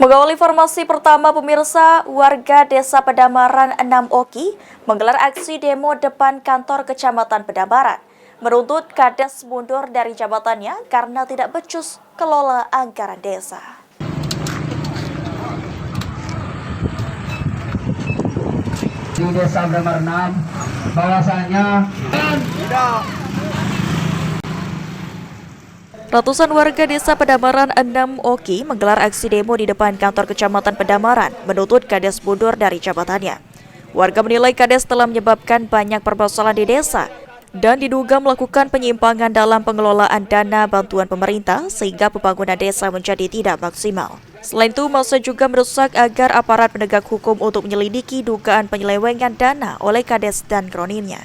Mengawali informasi pertama pemirsa, warga Desa Pedamaran 6 Oki menggelar aksi demo depan kantor Kecamatan Pedamaran, menuntut Kades mundur dari jabatannya karena tidak becus kelola anggaran desa. Di Desa Pedamaran 6, bahwasanya Ratusan warga Desa Pedamaran 6 Oki menggelar aksi demo di depan kantor Kecamatan Pedamaran, menuntut Kades mundur dari jabatannya. Warga menilai Kades telah menyebabkan banyak permasalahan di desa dan diduga melakukan penyimpangan dalam pengelolaan dana bantuan pemerintah sehingga pembangunan desa menjadi tidak maksimal. Selain itu, masa juga mendesak agar aparat penegak hukum untuk menyelidiki dugaan penyelewengan dana oleh Kades dan kronimnya.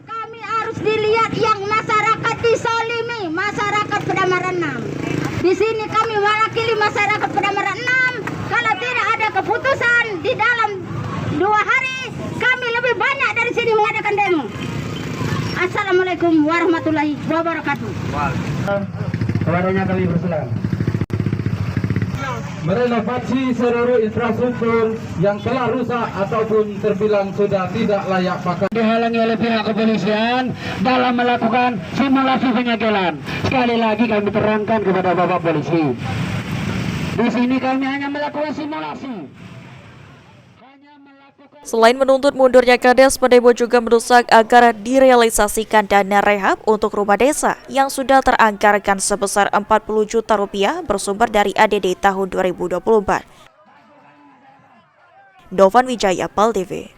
Kami harus dilihat yang masyarakat disolimi, masyarakat Pedamaran 6. Di sini kami mewakili masyarakat Pedamaran 6. Kalau tidak ada keputusan di dalam 2 hari, kami lebih banyak dari sini mengadakan demo. Assalamualaikum warahmatullahi wabarakatuh. kepadanya kami bersilang merenovasi seluruh infrastruktur yang telah rusak ataupun terbilang sudah tidak layak pakai. Dihalangi oleh pihak kepolisian dalam melakukan simulasi penyegelan. Sekali lagi kami terangkan kepada Bapak Polisi, di sini kami hanya melakukan simulasi. Selain menuntut mundurnya Kades, pendemo juga mendesak agar direalisasikan dana rehab untuk rumah desa yang sudah teranggarkan sebesar 40 juta rupiah bersumber dari ADD tahun 2024. Novan Wijaya, PAL TV.